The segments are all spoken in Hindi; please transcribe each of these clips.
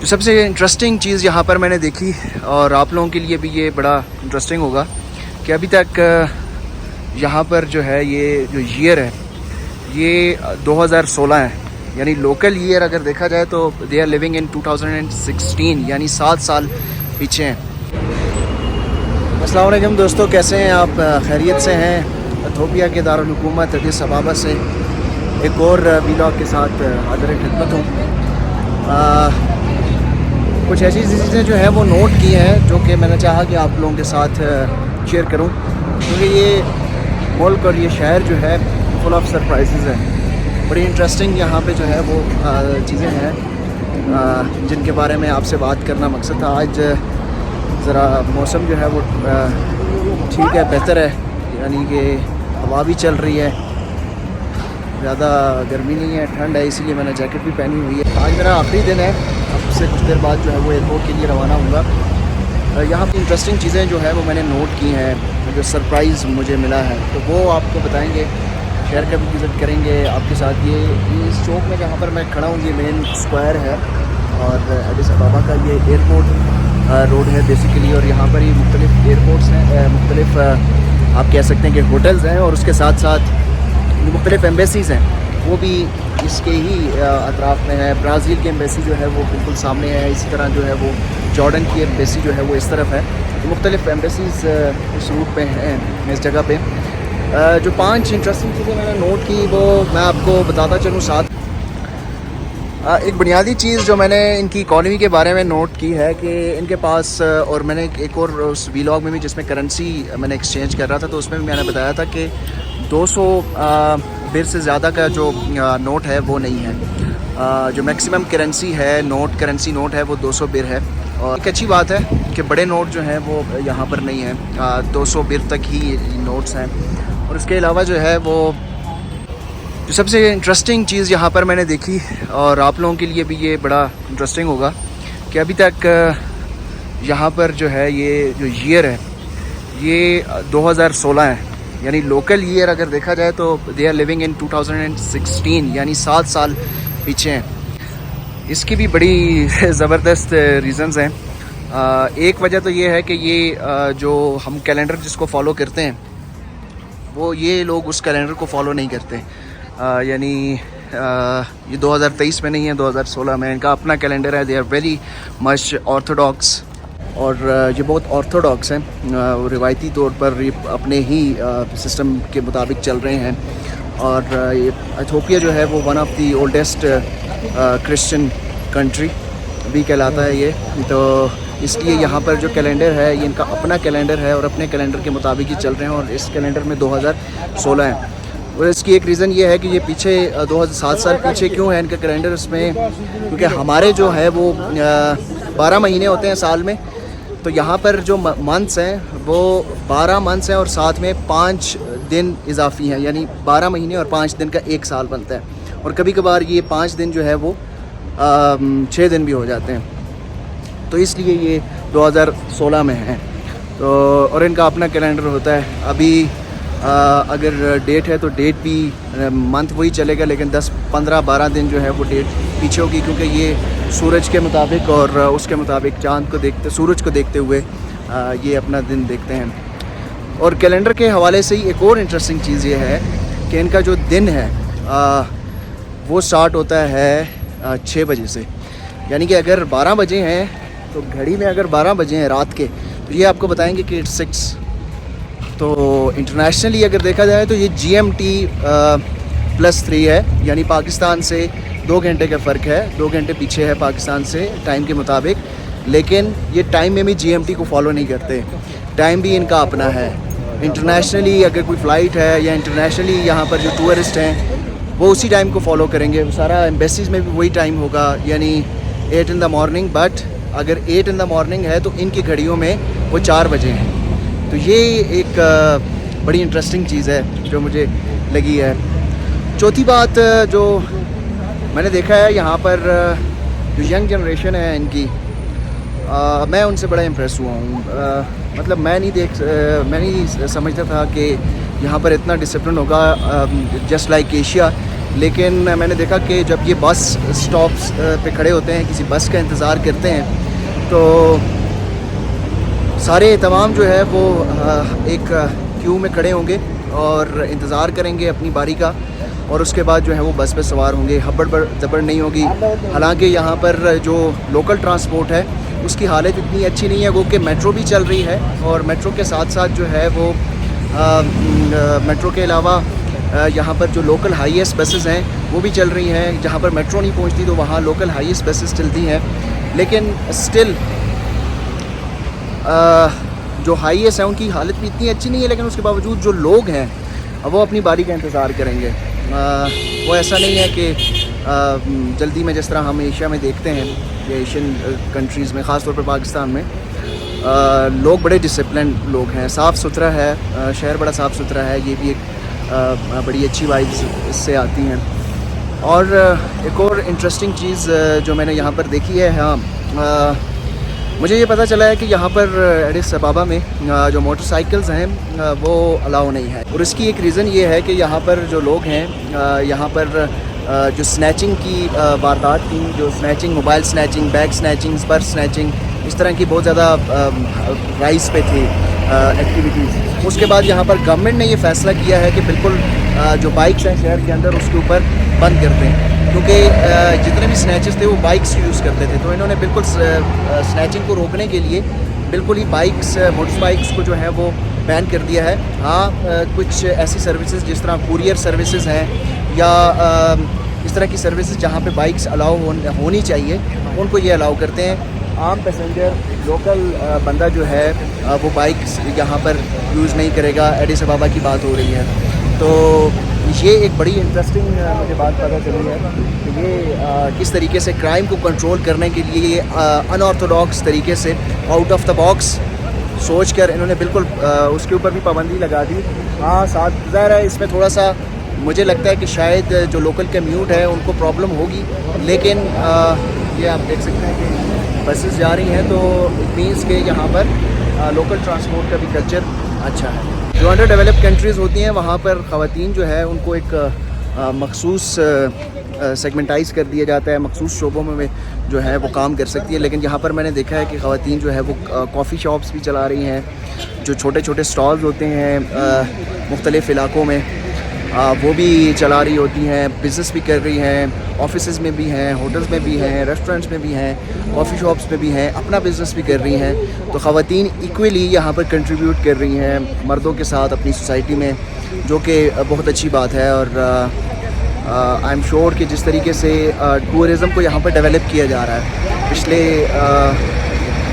जो सबसे इंटरेस्टिंग चीज़ यहाँ पर मैंने देखी, और आप लोगों के लिए भी ये बड़ा इंटरेस्टिंग होगा, कि अभी तक यहाँ पर जो है ये जो ईयर है ये 2016 है, यानी लोकल ईयर अगर देखा जाए तो दे आर लिविंग इन 2016, यानी 7 साल पीछे हैं। अस्सलाम वालेकुम दोस्तों, कैसे हैं आप? खैरियत से हैं? इथियोपिया के दारुल हुकूमत अदीस अबाबा से एक और व्लॉग के साथ हाज़िर खिदमत हूँ। कुछ ऐसी चीज़ें जो हैं वो नोट की हैं जो कि मैंने चाहा कि आप लोगों के साथ शेयर करूं, क्योंकि ये मुल्क और ये शहर जो है फुल ऑफ सरप्राइजेज़ है। बड़ी इंटरेस्टिंग यहाँ पे जो है वो चीज़ें हैं जिनके बारे में आपसे बात करना मकसद था। आज ज़रा मौसम जो है वो ठीक है, बेहतर है, यानी कि हवा भी चल रही है, ज़्यादा गर्मी नहीं है, ठंड है, इसीलिए मैंने जैकेट भी पहनी हुई है। आज मेरा आखिरी दिन है, अब से कुछ देर बाद जो है वो एयरपोर्ट के लिए रवाना होऊंगा। यहाँ पर इंटरेस्टिंग चीज़ें जो है वो मैंने नोट की हैं, जो सरप्राइज़ मुझे मिला है तो वो आपको बताएंगे, शहर का भी विज़िट करेंगे आपके साथ। ये इस चौक में जहाँ पर मैं खड़ा हूँ ये मेन स्क्वायर है, और अदीस अबाबा का ये एयरपोर्ट रोड है बेसिकली, और यहाँ पर ये मुख्तलिफ एयरपोर्ट्स हैं, मुख्तलिफ आप कह सकते हैं कि होटल्स हैं, और उसके साथ साथ मुख्तलिफ एम्बेसीज़ हैं वो भी इसके ही अतराफ़ में है। ब्राज़ील की एम्बेसी जो है वो बिल्कुल सामने है, इसी तरह जो है वो जॉर्डन की एम्बेसी जो है वो इस तरफ है। तो मुख्तलिफ एम्बेसीज़ इस रूट पे हैं, इस जगह पे। जो 5 इंटरेस्टिंग चीज़ें मैंने नोट की वो मैं आपको बताता चलूँ साथ। एक बुनियादी चीज़ जो मैंने इनकी इकॉनमी के बारे में नोट की है कि इनके पास, और मैंने एक और उस व्लॉग में भी जिसमें करेंसी मैंने एक्सचेंज कर रहा था तो उसमें भी मैंने बताया था कि 200 बिर से ज़्यादा का जो नोट है वो नहीं है। जो मैक्सिमम करेंसी है, करेंसी नोट है वो 200 बिर है, और एक अच्छी बात है कि बड़े नोट जो हैं वो यहाँ पर नहीं हैं, 200 बिर तक ही नोट्स हैं। और इसके अलावा जो है वो जो सबसे इंटरेस्टिंग चीज़ यहाँ पर मैंने देखी, और आप लोगों के लिए भी ये बड़ा इंटरेस्टिंग होगा, कि अभी तक यहाँ पर जो है ये जो ईयर है ये 2016 है, यानी लोकल ईयर अगर देखा जाए तो दे आर लिविंग इन 2016, यानी 7 साल पीछे हैं। इसकी भी बड़ी ज़बरदस्त रीज़न्स हैं। एक वजह तो ये है कि ये जो हम कैलेंडर जिसको फॉलो करते हैं वो ये लोग उस कैलेंडर को फॉलो नहीं करते, यानी ये 2023 में नहीं है, 2016 में इनका अपना कैलेंडर है। They are very much orthodox, और ये बहुत ऑर्थोडॉक्स हैं, रिवायती तौर पर ये अपने ही सिस्टम के मुताबिक चल रहे हैं। और ये इथियोपिया जो है वो one of the oldest Christian country भी कहलाता है ये, तो इसलिए यहाँ पर जो कैलेंडर है ये इनका अपना कैलेंडर है, और अपने कैलेंडर के मुताबिक ही चल रहे हैं, और इस कैलेंडर में 2016 है। और इसकी एक रीज़न ये है कि ये पीछे 2007 साल पीछे क्यों है इनका कैलेंडर इसमें, क्योंकि हमारे जो है वो 12 महीने होते हैं साल में, तो यहाँ पर जो मंथ्स हैं वो 12 मंथ्स हैं, और साथ में 5 दिन इजाफी हैं, यानी 12 महीने और 5 दिन का एक साल बनता है। और कभी कभार ये 5 दिन जो है वो 6 दिन भी हो जाते हैं, तो इसलिए ये 2016 में है। तो और इनका अपना कैलेंडर होता है। अभी अगर डेट है तो डेट भी मंथ वही चलेगा, लेकिन 10, 15, 12 दिन जो है वो डेट पीछे होगी, क्योंकि ये सूरज के मुताबिक और उसके मुताबिक चांद को देखते, सूरज को देखते हुए ये अपना दिन देखते हैं। और कैलेंडर के हवाले से ही एक और इंटरेस्टिंग चीज़ ये है कि इनका जो दिन है वो स्टार्ट होता है 6 बजे से, यानी कि अगर 12 बजे हैं तो घड़ी में अगर 12 बजे हैं रात के, तो ये आपको बताएंगे कि इट्स 6। तो इंटरनेशनली अगर देखा जाए तो ये GMT +3 है, यानी पाकिस्तान से 2 घंटे का फ़र्क है, 2 घंटे पीछे है पाकिस्तान से टाइम के मुताबिक। लेकिन ये टाइम में भी GMT को फॉलो नहीं करते, टाइम भी इनका अपना है। इंटरनेशनली अगर कोई फ़्लाइट है या इंटरनेशनली यहाँ पर जो टूरिस्ट हैं वो उसी टाइम को फॉलो करेंगे, सारा एम्बेसीज़ में भी वही टाइम होगा, यानी 8 in the morning। बट अगर 8 in the morning है तो इनकी घड़ियों में वो 4 बजे हैं। तो ये एक बड़ी इंटरेस्टिंग चीज़ है जो मुझे लगी है। चौथी बात जो मैंने देखा है यहाँ पर जो यंग जनरेशन है इनकी, मैं उनसे बड़ा इम्प्रेस हुआ हूँ। मतलब मैं नहीं समझता था कि यहाँ पर इतना डिसिप्लिन होगा, जस्ट लाइक एशिया। लेकिन मैंने देखा कि जब ये बस स्टॉप्स पे खड़े होते हैं, किसी बस का इंतज़ार करते हैं, तो सारे तमाम जो है वो एक क्यू में खड़े होंगे और इंतज़ार करेंगे अपनी बारी का, और उसके बाद जो है वो बस पे सवार होंगे। हब्बड़ जबड़ नहीं होगी। हालांकि यहाँ पर जो लोकल ट्रांसपोर्ट है उसकी हालत इतनी अच्छी नहीं है, वो कि मेट्रो भी चल रही है, और मेट्रो के साथ साथ जो है वो मेट्रो के अलावा यहाँ पर जो लोकल हाईएस्ट बसेस हैं वो भी चल रही हैं। जहाँ पर मेट्रो नहीं पहुँचती तो वहाँ लोकल हाईएस्ट बसेस चलती हैं, लेकिन स्टिल जो हाईएस्ट हैं उनकी हालत भी इतनी अच्छी नहीं है। लेकिन उसके बावजूद जो लोग हैं वो अपनी बारी का इंतज़ार करेंगे। वो ऐसा नहीं है कि जल्दी में, जिस तरह हम एशिया में देखते हैं, एशियन कंट्रीज़ में, ख़ास तौर पर पाकिस्तान में, लोग बड़े डिसिप्लिन लोग हैं, साफ़ सुथरा है, शहर बड़ा साफ़ सुथरा है। ये भी एक बड़ी अच्छी वाइब्स इससे आती हैं। और एक और इंटरेस्टिंग चीज़ जो मैंने यहाँ पर देखी है, हाँ, मुझे ये पता चला है कि यहाँ पर एडिस अबाबा में जो मोटरसाइकिल्स हैं वो अलाउ नहीं है। और इसकी एक रीज़न ये है कि यहाँ पर जो लोग हैं, यहाँ पर जो स्नैचिंग की वारदात की, जो snatching, mobile snatching, bag snatching, purse snatching, इस तरह की बहुत ज़्यादा राइज पे थी एक्टिविटीज़। उसके बाद यहाँ पर गवर्नमेंट ने ये फ़ैसला किया है कि बिल्कुल जो बाइक्स हैं शहर के अंदर उसके ऊपर बंद कर दें, क्योंकि जितने भी स्नैचेस थे वो बाइक्स यूज़ करते थे। तो इन्होंने बिल्कुल स्नैचिंग को रोकने के लिए बिल्कुल ही बाइक्स, मोटर बाइक्स को जो है वो बैन कर दिया है। हाँ, कुछ ऐसी सर्विसेज जिस तरह कुरियर सर्विसेज हैं या इस तरह की सर्विसेज जहाँ पे बाइक्स अलाउ होनी चाहिए, उनको ये अलाउ करते हैं। आम पैसेंजर, लोकल बंदा जो है वो बाइक्स यहाँ पर यूज़ नहीं करेगा। एडिस अबाबा की बात हो रही है, तो ये एक बड़ी इंटरेस्टिंग मुझे बात पता चली है कि ये किस तरीके से क्राइम को कंट्रोल करने के लिए ये अनऑर्थोडॉक्स तरीके से, आउट ऑफ द बॉक्स सोच कर इन्होंने बिल्कुल उसके ऊपर भी पाबंदी लगा दी। हाँ, साथ ज़ाहिर है इसमें थोड़ा सा मुझे लगता है कि शायद जो लोकल कम्यूट है उनको प्रॉब्लम होगी, लेकिन ये आप देख सकते हैं कि बसेस जा रही हैं, तो इट मीन्स के यहाँ पर लोकल ट्रांसपोर्ट का भी कल्चर अच्छा है। जो अंडर डेवलप्ड कंट्रीज़ होती हैं वहाँ पर ख़वातीन जो है उनको एक मखसूस सेगमेंटाइज़ कर दिया जाता है, मखसूस शोबों में जो है वो काम कर सकती है। लेकिन यहाँ पर मैंने देखा है कि ख़वातीन जो है वो कॉफ़ी शॉप्स भी चला रही हैं, जो छोटे छोटे स्टॉल्स होते हैं मुख्तलिफ़ इलाकों में वो भी चला रही होती हैं, बिज़नेस भी कर रही हैं, ऑफिसेज में भी हैं, होटल्स में भी हैं, रेस्टोरेंट्स में भी हैं, कॉफ़ी शॉप्स में भी हैं, अपना बिज़नेस भी कर रही हैं। तो ख़वातीन इक्वली यहाँ पर कंट्रीब्यूट कर रही हैं मर्दों के साथ अपनी सोसाइटी में, जो कि बहुत अच्छी बात है। और आई एम श्योर कि जिस तरीके से टूरिज़म को यहाँ पर डेवलप किया जा रहा है पिछले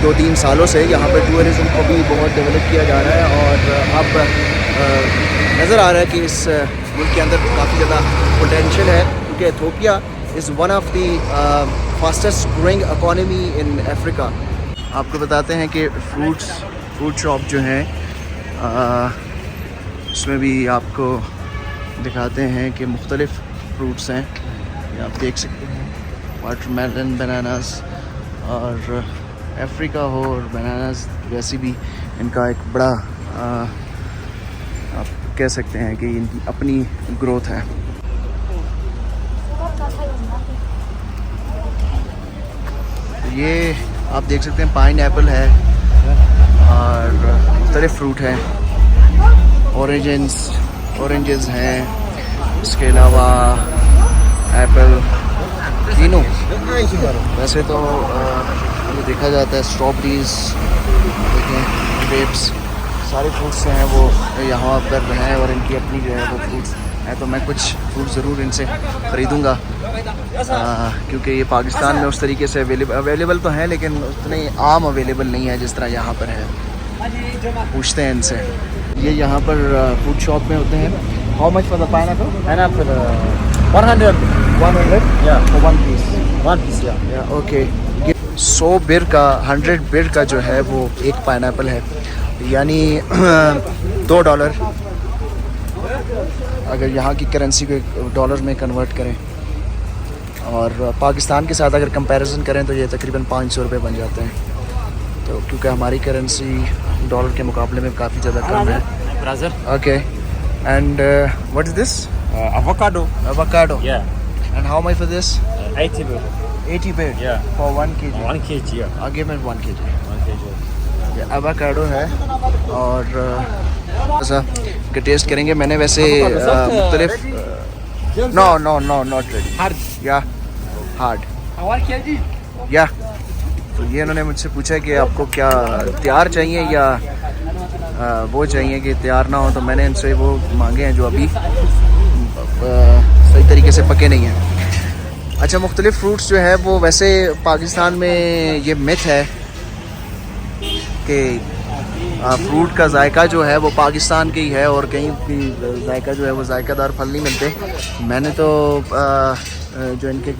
2-3 सालों से, यहाँ पर टूरिज़म को भी बहुत डेवलप किया जा रहा है। और अब नज़र आ रहा है कि इस मुल्क के अंदर काफ़ी ज़्यादा पोटेंशियल है, क्योंकि Ethiopia is one of the fastest growing economy in Africa. आपको बताते हैं कि फ्रूट शॉप जो हैं उसमें भी आपको दिखाते हैं कि मुख्तलिफ़ फ्रूट्स हैं। ये आप देख सकते हैं, वाटरमेलन, बनानास, और अफ्रीका हो और बनानास वैसे भी इनका एक बड़ा आप कह सकते हैं कि इनकी अपनी ग्रोथ है। ये आप देख सकते हैं पाइन एप्पल है और मुख्तलिफ फ्रूट हैं, ऑरेंजेस हैं, इसके अलावा एप्पल, तीनों। वैसे तो ये देखा जाता है स्ट्रॉबेरीज, देखें, ग्रेप्स, सारे फ्रूट्स हैं वो यहाँ पर हैं और इनकी अपनी जो है वो फ्रूट्स हैं। तो मैं कुछ फ्रूट ज़रूर इनसे ख़रीदूँगा, क्योंकि ये पाकिस्तान में उस तरीके से अवेलेबल तो हैं, लेकिन उतने आम अवेलेबल नहीं है जिस तरह यहाँ पर है। पूछते हैं इनसे। ये यहाँ पर फ्रूट शॉप में होते हैं। How much for the pineapple? Pineapple, 100. 100 Yeah, for one piece. one piece. Yeah. Okay, 100 बिर का, 100 बिर का जो है वो एक पाइनएप्पल है, यानी $2 अगर यहाँ की करेंसी को डॉलर में कन्वर्ट करें, और पाकिस्तान के साथ अगर कंपैरिजन करें तो ये तकरीबन 500 रुपये बन जाते हैं। तो क्योंकि हमारी करेंसी डॉलर के मुकाबले में काफ़ी ज़्यादा कम है। Brother. Okay, and what is this? Avocado. Avocado. Yeah. And how much for this? 80 baht. 80 baht. Yeah. For 1 kg. 1 kg. Yeah. I'll give it 1 kg. 1 kg. ये avocado है और ऐसा के टेस्ट करेंगे। मैंने वैसे मुख्तलिफ no no no not ready Hard. या हार्ड 1 kg. या तो ये इन्होंने मुझसे पूछा कि आपको क्या तैयार चाहिए या वो चाहिए कि तैयार ना हो, तो मैंने इनसे वो मांगे हैं जो अभी सही तरीके से पके नहीं हैं। अच्छा, मुख्तलिफ फ्रूट्स जो है वो वैसे पाकिस्तान में ये मिथ है कि फ्रूट का जायका जो है वो पाकिस्तान के ही है और कहीं भी जायका जो है वो जायकादार फल नहीं मिलते। मैंने तो जो इनके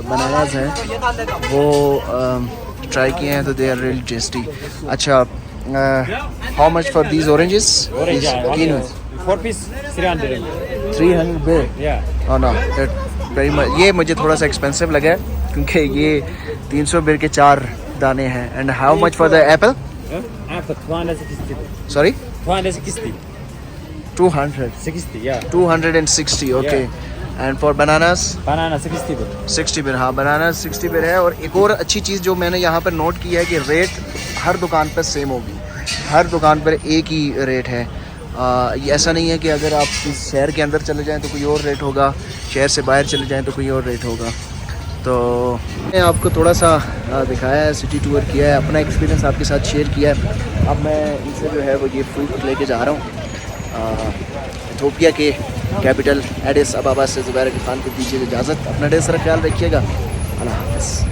बनानास हैं वो ट्राई किए हैं तो दे आर रियली टेस्टी। अच्छा, how much for these oranges? Orange. Yeah. 4 piece 300. 300 bill. Yeah. और ना वेरी मच, ये मुझे थोड़ा सा एक्सपेंसिव लगा है क्योंकि ये 300 बिल के 4 दाने हैं। And how much for the Apple? Apple 260. Sorry 260. 200 60. Yeah. 260 okay. And for bananas? Banana 60 baht. 60 बिर। हाँ, बनाना 60 बिर है। और एक और अच्छी चीज़ जो मैंने यहाँ पर नोट की है कि रेट हर दुकान पर सेम होगी, हर दुकान पर एक ही रेट है। ये ऐसा नहीं है कि अगर आप इस शहर के अंदर चले जाएं तो कोई और रेट होगा, शहर से बाहर चले जाएं तो कोई और रेट होगा। तो मैंने आपको थोड़ा सा दिखाया है, सिटी टूर किया है, अपना एक्सपीरियंस आपके साथ शेयर किया है। अब मैं इनसे जो है वो ये फ्रूट लेके जा रहा हूँ इथोपिया के कैपिटल एडिस अबाबा से। ज़ुबैर खान को दीजिए इजाज़त। अपना ढेर सारा ख्याल रखिएगा। अल्लाह हाफ़िज़।